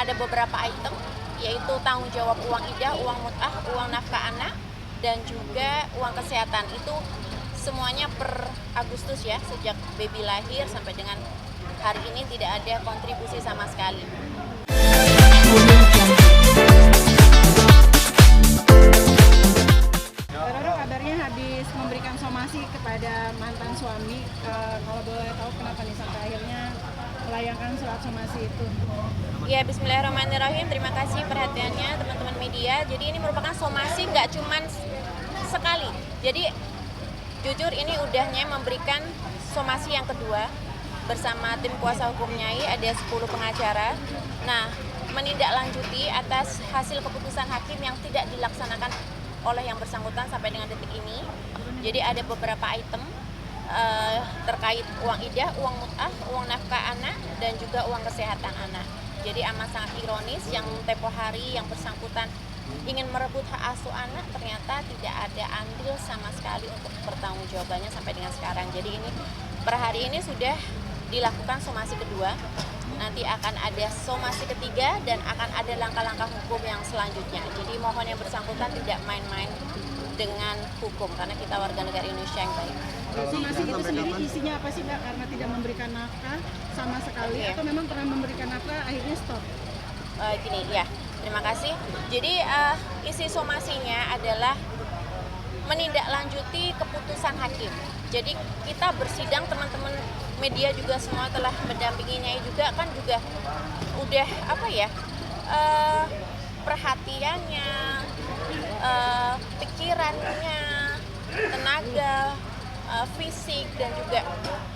ada beberapa item, yaitu tanggung jawab uang idah, uang mut'ah, uang nafkah anak, dan juga uang kesehatan. Itu semuanya per Agustus ya, sejak baby lahir sampai dengan hari ini tidak ada kontribusi sama sekali. Roro kabarnya habis memberikan somasi kepada mantan suami. Kalau boleh tahu kenapa nih sampai akhirnya melayangkan surat somasi itu? Ya, bismillahirrahmanirrahim. Terima kasih perhatiannya teman-teman media. Jadi ini merupakan somasi nggak cuman sekali. Jadi jujur ini udahnya memberikan somasi yang kedua bersama tim kuasa hukum Nyai, ada 10 pengacara. Nah, menindaklanjuti atas hasil keputusan hakim yang tidak dilaksanakan oleh yang bersangkutan sampai dengan detik ini. Jadi ada beberapa item terkait uang idah, uang mut'ah, uang nafkah anak, dan juga uang kesehatan anak. Jadi amat sangat ironis yang tempo hari yang bersangkutan ingin merebut hak asuh anak, ternyata tidak ada andil sama sekali untuk pertanggungjawabannya sampai dengan sekarang. Jadi ini per hari ini sudah dilakukan somasi kedua, nanti akan ada somasi ketiga dan akan ada langkah-langkah hukum yang selanjutnya. Jadi mohon yang bersangkutan tidak main-main dengan hukum karena kita warga negara Indonesia yang baik. Somasi itu sendiri isinya apa sih Mbak? Karena tidak memberikan nafkah sama sekali atau memang pernah memberikan nafkah akhirnya stop? Gini ya, terima kasih. Jadi isi somasinya adalah menindaklanjuti keputusan hakim. Jadi kita bersidang, teman-teman media juga semua telah mendampinginya juga kan juga udah apa ya, perhatiannya, pikirannya, tenaga, fisik dan juga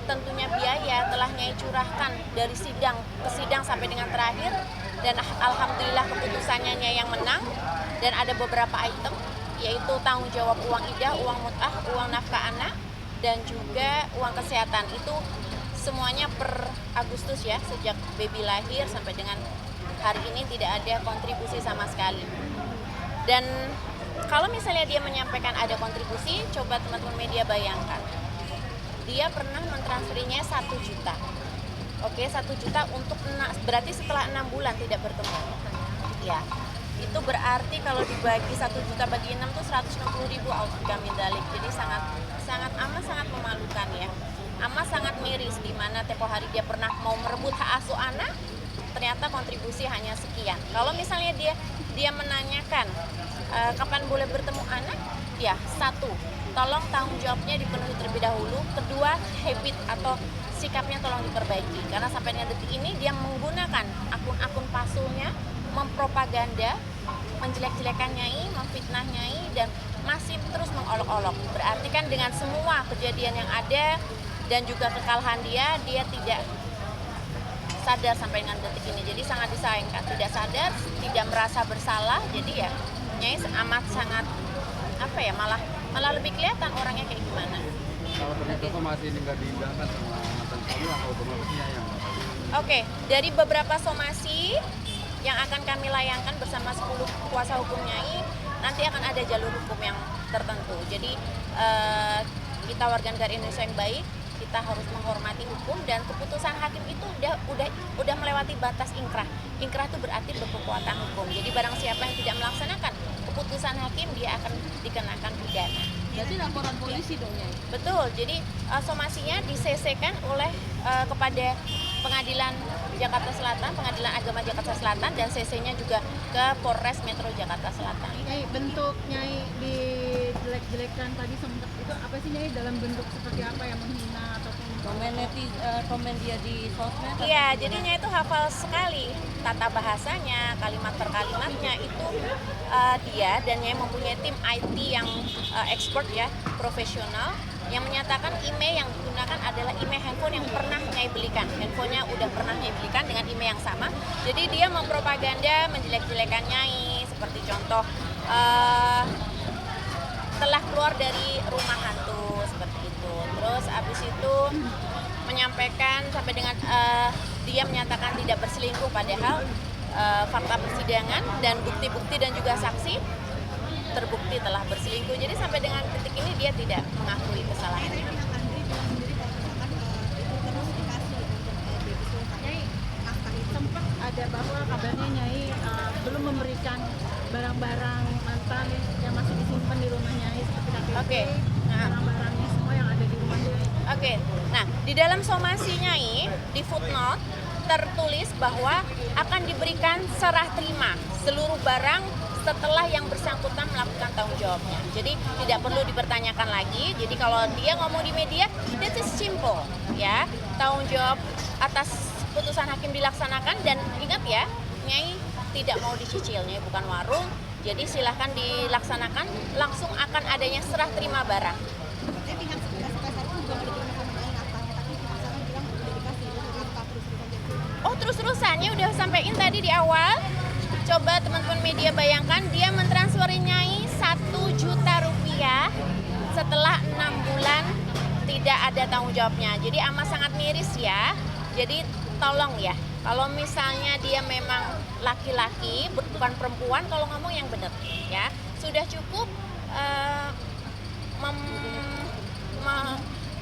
tentunya biaya telah Nyai curahkan dari sidang ke sidang sampai dengan terakhir, dan alhamdulillah keputusannya Nyai yang menang. Dan ada beberapa item, yaitu tanggung jawab uang idah, uang mut'ah, uang nafkah anak, dan juga uang kesehatan. Itu semuanya per Agustus ya, sejak baby lahir sampai dengan hari ini tidak ada kontribusi sama sekali. Dan kalau misalnya dia menyampaikan ada kontribusi, coba teman-teman media bayangkan, dia pernah mentransferinya 1 juta. Oke, 1 juta untuk berarti setelah 6 bulan tidak bertemu. Ya, itu berarti kalau dibagi 1 juta bagi 6 tuh 160.000 min dalik. Jadi sangat memalukan ya. Amat sangat miris di mana tempo hari dia pernah mau merebut hak asuh anak, ternyata kontribusi hanya sekian. Kalau misalnya dia menanyakan kapan boleh bertemu anak, ya satu, tolong tanggung jawabnya dipenuhi terlebih dahulu. Kedua, habit atau sikapnya tolong diperbaiki. Karena sampai dengan detik ini dia menggunakan akun-akun palsunya, mempropaganda, menjelek-jelekan Nyai, memfitnah Nyai, dan masih terus mengolok-olok. Berarti kan dengan semua kejadian yang ada dan juga kekalahan dia tidak sadar sampai dengan detik ini. Jadi sangat disayangkan, tidak sadar, tidak merasa bersalah. Jadi ya Nyai amat sangat apa ya, malah lebih kelihatan orangnya kayak gimana. Kalau ternyata somasi ini nggak diindahkan sama mantan suami, langkah otomatisnya yang Oke, dari beberapa somasi yang akan kami layangkan bersama 10 kuasa hukum Nyai, nanti akan ada jalur hukum yang tertentu. Jadi kita warga negara Indonesia yang baik, kita harus menghormati hukum, dan keputusan hakim itu udah melewati batas ingkrah. Ingkrah itu berarti berkekuatan hukum. Jadi barang siapa yang tidak melaksanakan keputusan hakim, dia akan dikenakan pidana. Berarti laporan polisi dong ya? Betul. Jadi somasinya di-CC-kan oleh kepada Pengadilan Jakarta Selatan, Pengadilan Agama Jakarta Selatan, dan CC-nya juga ke Polres Metro Jakarta Selatan. Nyai, bentuk Nyai dijelek-jelekkan tadi sempat itu apa sih Nyai, dalam bentuk seperti apa, yang menghina ataupun komen dia di sosmed? Iya, jadinya itu hafal sekali tata bahasanya, kalimat per kalimatnya itu dia dan Nyai mempunyai tim IT yang expert ya, profesional, yang menyatakan email yang digunakan adalah email handphone yang pernah Nyai belikan. Handphonenya udah pernah Nyai belikan dengan email yang sama. Jadi dia mempropaganda, menjelek-jelekan Nyai, seperti contoh telah keluar dari rumah hantu seperti itu. Terus abis itu menyampaikan sampai dengan dia menyatakan tidak berselingkuh, padahal fakta persidangan dan bukti-bukti dan juga saksi terbukti telah berselingkuh. Jadi sampai dengan detik ini dia tidak mengakui kesalahannya. Sempat ada bahwa kabarnya Nyai belum memberikan barang-barang mantan yang masih disimpan di rumah Nyai seperti KTP, Oke. Nah. barang-barangnya semua yang ada di rumah Nyai. Oke, nah di dalam somasi Nyai di footnote tertulis bahwa akan diberikan serah terima seluruh barang setelah yang bersangkutan melakukan tanggung jawabnya. Jadi tidak perlu dipertanyakan lagi. Jadi kalau dia ngomong di media, that is simple, ya. Tanggung jawab atas putusan hakim dilaksanakan dan ingat ya, Nyai tidak mau dicicil, Nyai bukan warung. Jadi silahkan dilaksanakan, langsung akan adanya serah terima barang. Oh terus-terusannya udah sampein tadi di awal. Coba teman-teman media bayangkan dia mentransferin Nyai 1 juta rupiah setelah 6 bulan tidak ada tanggung jawabnya. Jadi amat sangat miris ya. Jadi tolong ya, kalau misalnya dia memang laki-laki bukan perempuan, kalau ngomong yang benar ya. Sudah cukup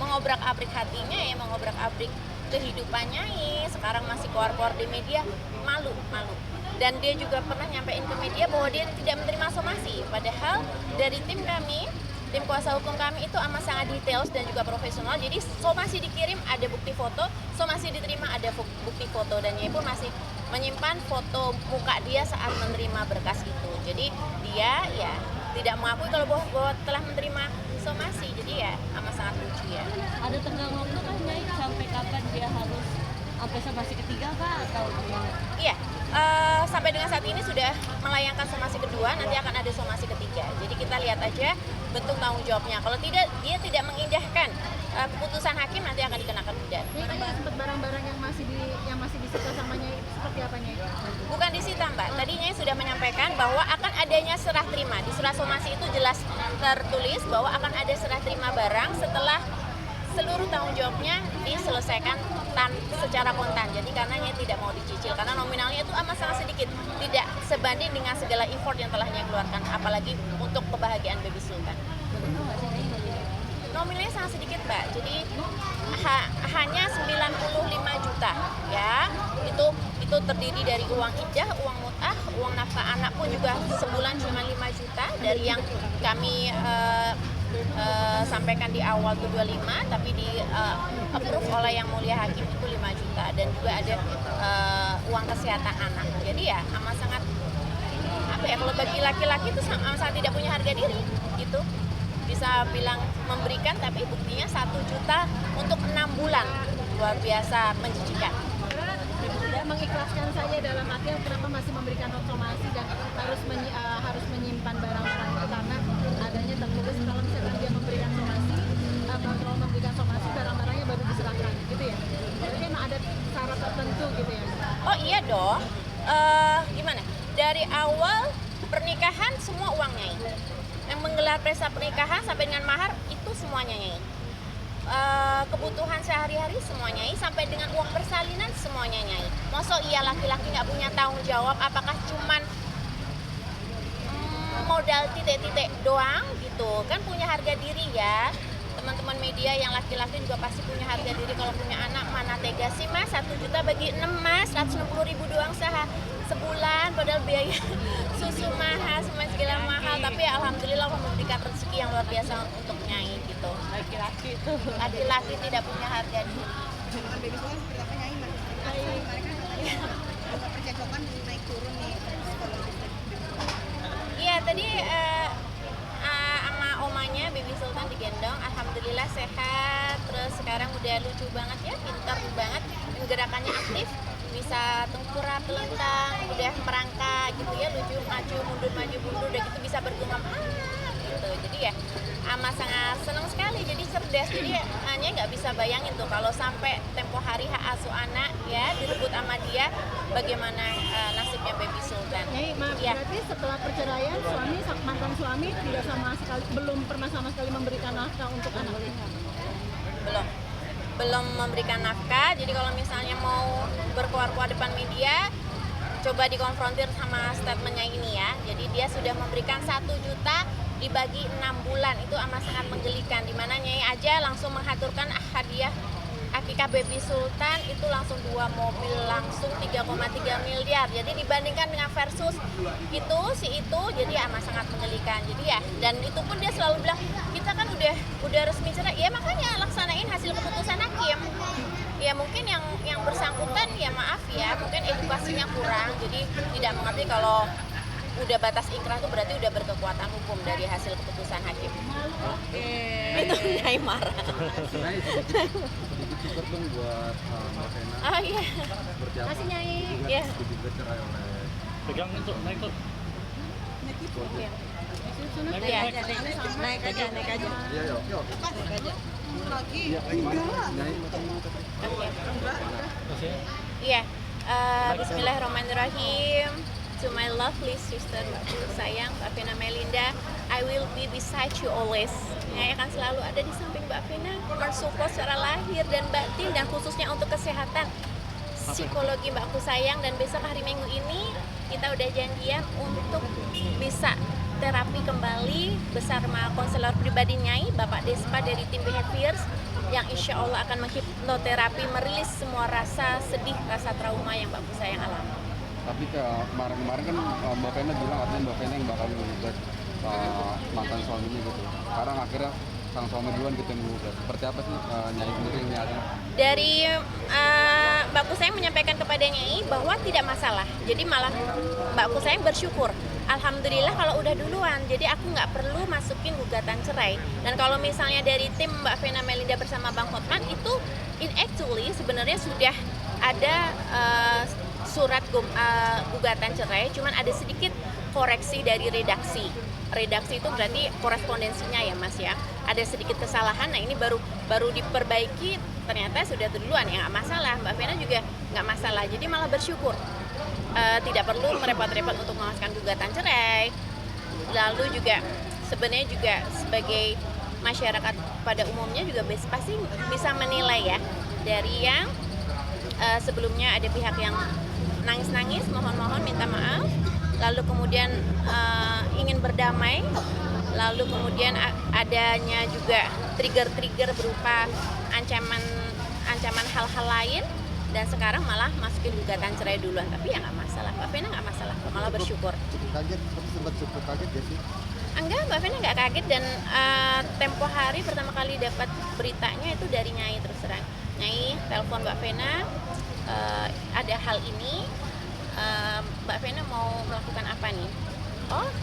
mengobrak-abrik hatinya ya, mengobrak-abrik kehidupannya Nyai. Sekarang masih keluar-keluar di media, malu. Dan dia juga pernah nyampein ke media bahwa dia tidak menerima somasi. Padahal dari tim kami, tim kuasa hukum kami itu amat sangat detail dan juga profesional. Jadi somasi dikirim ada bukti foto, somasi diterima ada bukti foto, dan Nyai pun masih menyimpan foto muka dia saat menerima berkas itu. Jadi dia ya tidak mengakui kalau bahwa telah menerima somasi. Jadi ya amat sangat lucu ya. Ada tenggang waktu kan Nyai sampai kapan dia harus sampai somasi ketiga kah atau gimana? Iya, sampai dengan saat ini sudah melayangkan somasi kedua, nanti akan ada somasi ketiga. Jadi kita lihat aja bentuk tanggung jawabnya. Kalau tidak, dia tidak mengindahkan keputusan hakim, nanti akan dikenakan pidana. Nyai tadi sempat barang-barang yang masih disita sama Nyai seperti apa Nyai? Bukan disita Mbak, tadi Nyai sudah menyampaikan bahwa akan adanya serah terima. Di surat somasi itu jelas tertulis bahwa akan ada serah terima barang setelah seluruh tanggung jawabnya diselesaikan secara kontan. Jadi karena Nyai tidak mau dicicil, karena nominalnya itu amat sangat sedikit, tidak sebanding dengan segala effort yang telah Nyai keluarkan, apalagi untuk kebahagiaan Baby Sultan. Nominalnya sangat sedikit Mbak, jadi hanya 95 juta ya. Itu terdiri dari uang ijah, uang mut'ah, uang nafkah anak pun juga sebulan cuma 5 juta dari yang kami sampaikan di awal itu 25, tapi di approve oleh yang mulia hakim itu 5 juta, dan juga ada uang kesehatan anak. Jadi ya amat sangat apa ya, kalau bagi laki-laki itu sangat tidak punya harga diri gitu. Bisa bilang memberikan tapi buktinya 1 juta untuk 6 bulan, luar biasa menjijikan. Tidak mengikhlaskan saja dalam artian kenapa masih memberikan somasi dan harus menyimpan barang-barang itu karena adanya tertulis kalau misalnya dia memberikan somasi, kalau memberikan somasi barang-barangnya baru diserahkan gitu ya. Berarti memang ada syarat tertentu gitu ya. Oh iya dong. Gimana? Dari awal pernikahan semua uang Nyai. Yang menggelar pesta pernikahan sampai dengan mahar itu semuanya Nyai. Kebutuhan sehari-hari semuanya Nyai, sampai dengan uang persalinan semuanya Nyai. Masa iya laki-laki nggak punya tanggung jawab? Apakah cuman modal titik-titik doang gitu? Kan punya harga diri ya. Teman-teman media yang laki-laki juga pasti punya harga diri. Kalau punya anak mana tega sih Mas, 1 juta bagi 6 Mas, 160.000 doang sebulan, padahal biaya susu mahal, semua segala mahal. Tapi ya, alhamdulillah Allah memberikan rezeki yang luar biasa untuk Nyai gitu. Laki-laki tidak punya harga diri. Baby Sultan seperti apa Nyai? Kemarin kan percakapan naik turun nih. Iya tadi sama omanya Baby Sultan digendong, alhamdulillah sehat. Terus sekarang udah lucu banget ya, pintar banget, gerakannya aktif, bisa tengkurap, telentang, udah merangkak gitu ya, lucu, maju mundur, udah gitu bisa bergumam gitu. Jadi ya amat sangat senang sekali, jadi cerdas. Jadi hanya nggak bisa bayangin tuh kalau sampai tempo hari hak asuh anak ya direbut sama dia, bagaimana nasibnya Baby Sultan. Nyai, maaf, Ya. berarti setelah perceraian mantan suami tidak belum pernah sama sekali memberikan nafkah untuk anaknya. belum memberikan nafkah. Jadi kalau misalnya mau berkuar-kuar depan media, coba dikonfrontir sama statementnya ini ya. Jadi dia sudah memberikan 1 juta dibagi 6 bulan, itu amat sangat menggelikan. Dimana Nyai aja langsung menghaturkan hadiah akikah baby Sultan itu langsung 2 mobil, langsung 3,3 miliar. Jadi dibandingkan dengan versus itu si itu, jadi amat sangat menggelikan. Jadi ya, dan itu pun dia selalu bilang kita kan udah resmi cerai. Ya makanya laksanain hasil keputusan hakim. Ya mungkin yang bersangkutan ya maaf ya, mungkin edukasinya kurang. Jadi tidak mengerti kalau udah batas ikrah itu berarti udah berkekuatan hukum dari hasil keputusan hakim. Itu Nyai marah. Nyai sedikit support dong buat Mbak Vena. Oh iya. Seperti apa? Masih Nyai. Hubungan Iya. juga cerai oleh Pegang itu, naik tuh. Iya. Naik Iya. aja, naik aja. Iya, yuk. Iya, Nyai. Oke. Iya. Bismillahirrahmanirrahim. To my lovely sister, sayang Mbak Vena Melinda, I will be beside you always. Nyai akan selalu ada di samping Mbak Vena, mensupport secara lahir dan batin, dan khususnya untuk kesehatan psikologi Mbakku sayang. Dan besok hari Minggu ini kita udah janjian untuk bisa terapi kembali bersama konselor pribadi Nyai, Bapak Despa dari tim Behaviors, yang insya Allah akan menghipnoterapi, merilis semua rasa sedih, rasa trauma yang Mbakku sayang alami. Tapi kemarin-kemarin kan Mbak Vena bilang katanya Mbak Vena yang bakal menggugat mantan suaminya gitu. Sekarang akhirnya sang suami duluan gitu yang menggugat. Seperti apa sih Nyai sendiri yang nyari? Dari Mbakku sayang menyampaikan kepada Nyai bahwa tidak masalah. Jadi malah Mbakku sayang bersyukur. Alhamdulillah kalau udah duluan, jadi aku nggak perlu masukin gugatan cerai. Dan kalau misalnya dari tim Mbak Vena Melinda bersama Bang Hotman itu actually sebenarnya sudah ada surat gugatan cerai, cuman ada sedikit koreksi dari redaksi. Redaksi itu berarti korespondensinya ya Mas ya. Ada sedikit kesalahan, nah ini baru diperbaiki, ternyata sudah duluan ya, nggak masalah. Mbak Vena juga nggak masalah, jadi malah bersyukur. Tidak perlu merepot-repot untuk mengajukan gugatan cerai. Lalu juga sebenarnya juga sebagai masyarakat pada umumnya juga pasti bisa menilai ya, dari yang sebelumnya ada pihak yang nangis-nangis, mohon-mohon minta maaf, lalu kemudian ingin berdamai, lalu kemudian adanya juga trigger-trigger berupa ancaman hal-hal lain, dan sekarang malah masukin gugatan cerai duluan. Tapi ya nggak masalah, Mbak Vena nggak masalah, malah bersyukur. Cukup kaget, sempat cukup kaget ya sih? Enggak, Mbak Vena nggak kaget, dan tempo hari pertama kali dapat beritanya itu dari Nyai terus terang. Nyai telepon Mbak Vena, ada hal ini, Mbak Vena mau melakukan apa nih?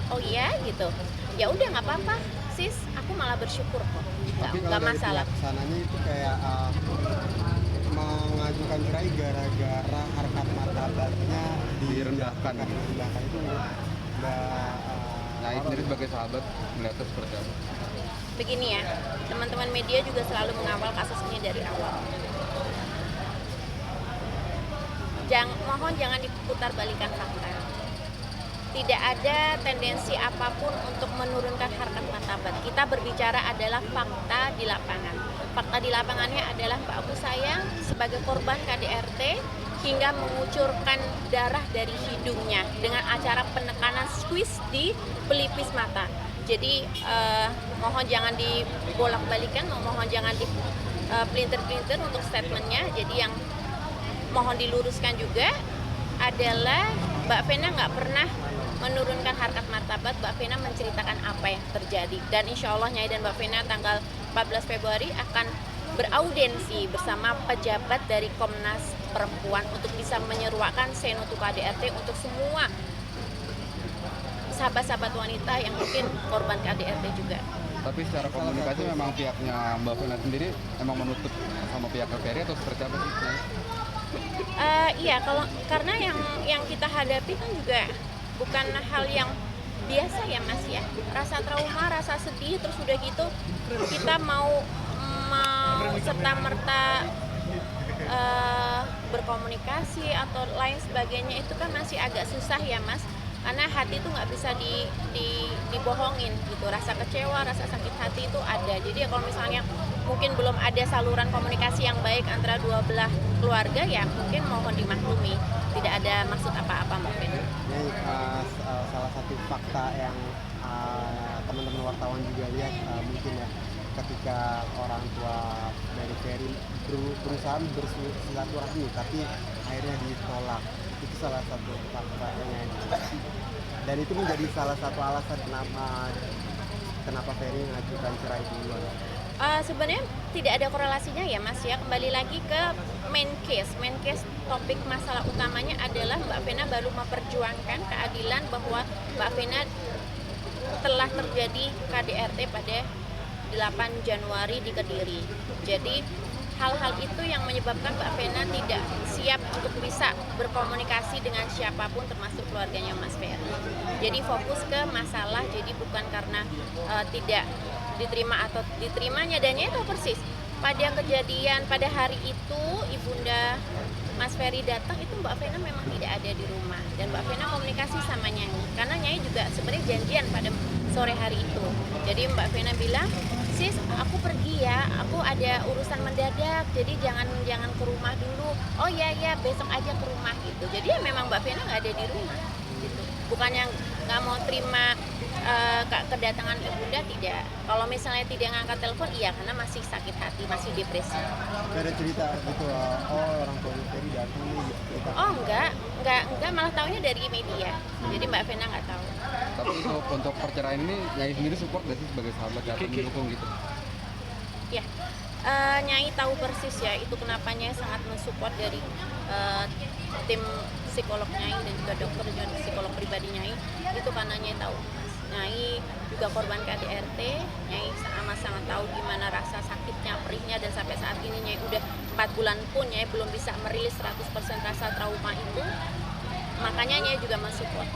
Oh iya gitu. Ya udah nggak apa-apa, sis. Aku malah bersyukur kok. Tapi Nggak kalau dari masalah. pihak sananya itu kayak mengajukan cerai gara-gara harkat martabatnya Direndahkan. direndahkan itu nggak Nyai sendiri sebagai sahabat melihatnya seperti apa? Begini ya, teman-teman media juga selalu mengawal kasus ini dari awal. Mohon jangan diputar balikan fakta. Tidak ada tendensi apapun untuk menurunkan harkat martabat. Kita berbicara adalah fakta di lapangan. Fakta di lapangannya adalah Mbak Aku sayang sebagai korban KDRT hingga mengucurkan darah dari hidungnya dengan acara penekanan squeeze di pelipis mata. Jadi mohon jangan dibolak-balikan, mohon jangan di pelintir-pelintir untuk statementnya. Jadi yang mohon diluruskan juga adalah Mbak Vena nggak pernah menurunkan harkat martabat. Mbak Vena menceritakan apa yang terjadi, dan insya Allah Nyai dan Mbak Vena tanggal 14 Februari akan beraudiensi bersama pejabat dari Komnas Perempuan untuk bisa menyeruakan Seno to KDRT untuk semua sahabat-sahabat wanita yang mungkin korban KDRT juga. Tapi secara komunikasi memang pihaknya Mbak Vena sendiri emang menutup sama pihak KPRI atau seperti apa sih? Nyai? Iya, karena yang kita hadapi kan juga bukan hal yang biasa ya Mas ya. Rasa trauma, rasa sedih, terus udah gitu kita mau serta-merta berkomunikasi atau lain sebagainya itu kan masih agak susah ya Mas. Karena hati itu nggak bisa dibohongin gitu. Rasa kecewa, rasa sakit hati itu ada. Jadi ya kalau misalnya mungkin belum ada saluran komunikasi yang baik antara dua belah keluarga, ya mungkin mohon dimaklumi. Tidak ada maksud apa-apa Mbak Vena. Ini salah satu fakta yang teman-teman wartawan juga lihat mungkin ya, ketika orang tua dari Ferry berusaha bersilaturahmi tapi akhirnya ditolak. Itu salah satu faktornya. Dan itu menjadi salah satu alasan kenapa Ferry mengajukan cerai duluan. Sebenarnya tidak ada korelasinya ya Mas ya, kembali lagi ke main case topik masalah utamanya adalah Mbak Vena baru memperjuangkan keadilan bahwa Mbak Vena telah terjadi KDRT pada 8 Januari di Kediri. Jadi hal-hal itu yang menyebabkan Mbak Vena tidak siap untuk bisa berkomunikasi dengan siapapun termasuk keluarganya Mas Ferry. Jadi fokus ke masalah, jadi bukan karena tidak diterima atau diterimanya, dan itu persis pada kejadian pada hari itu Ibunda Mas Ferry datang itu Mbak Vena memang tidak ada di rumah, dan Mbak Vena komunikasi sama Nyai karena Nyai juga sebenarnya janjian pada sore hari itu. Jadi Mbak Vena bilang, sis aku pergi ya, aku ada urusan mendadak, jadi jangan ke rumah dulu. Oh ya besok aja ke rumah gitu. Jadi ya memang Mbak Vena nggak ada di rumah gitu. Bukannya nggak mau terima kedatangan ibunda, tidak. Kalau misalnya tidak ngangkat telepon, iya karena masih sakit hati, masih depresi. Gak ada cerita gitu, orang tua Ferry datang nih gitu cerita. Oh enggak, malah taunya dari media. Jadi Mbak Vena nggak tahu. Tapi untuk perceraian ini Nyai sendiri support gak sih sebagai sahabat atau mendukung gitu? Ya, Nyai tahu persis ya itu kenapa Nyai sangat mensupport dari tim psikolog Nyai dan juga dokter dan psikolog pribadi Nyai. Itu karena Nyai tahu Nyai juga korban KDRT, Nyai sangat tahu gimana rasa sakitnya, perihnya, dan sampai saat ini Nyai udah 4 bulan pun Nyai belum bisa merilis 100% rasa trauma itu. Makanya Nyai juga mensupport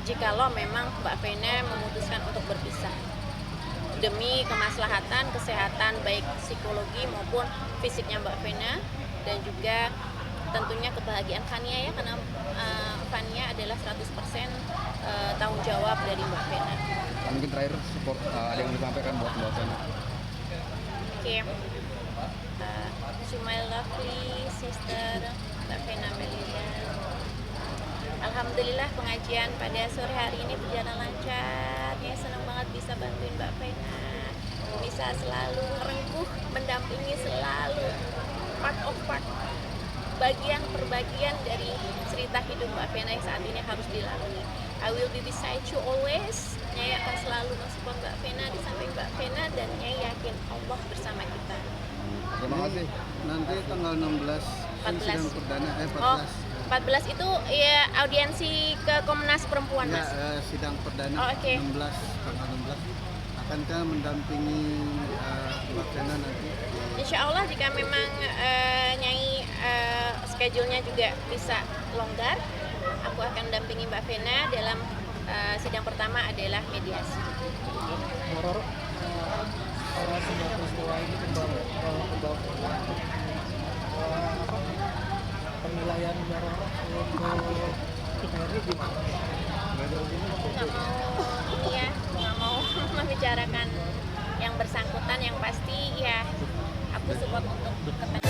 jikalau memang Mbak Vena memutuskan untuk berpisah demi kemaslahatan kesehatan baik psikologi maupun fisiknya Mbak Vena, dan juga tentunya kebahagiaan Fania ya, karena Fania adalah 100% tanggung jawab dari Mbak Vena. Mungkin terakhir support ada yang disampaikan buat Mbak Vena. Oke. To my lovely sister Mbak Vena Melinda. Alhamdulillah pengajian pada sore hari ini berjalan lancar. Ya, senang banget bisa bantuin Mbak Vena. Bisa selalu ngerengkuh, mendampingi selalu part bagian per bagian dari cerita hidup Mbak Vena yang saat ini harus dilalui. I will be beside you always. Nyai akan selalu mensupport Mbak Vena, di samping Mbak Vena, dan Nyai yakin Allah bersama kita. Terima kasih. Nanti tanggal 16 sidang 14. perdana 14. Oh, 14 itu ya audiensi ke Komnas Perempuan, Ya, Mas. sidang perdana Oh, oke. 16 tanggal 16. Akankah mendampingi Mbak Vena nanti? Insya Allah jika memang Nyai schedule-nya juga bisa longgar, aku akan mendampingi Mbak Vena dalam sidang pertama adalah mediasi. Roro, setelah semua peristiwa ini penilaian Roro untuk Ferry gimana? Nggak mau membicarakan yang bersangkutan. Yang pasti ya aku support untuk ketenangan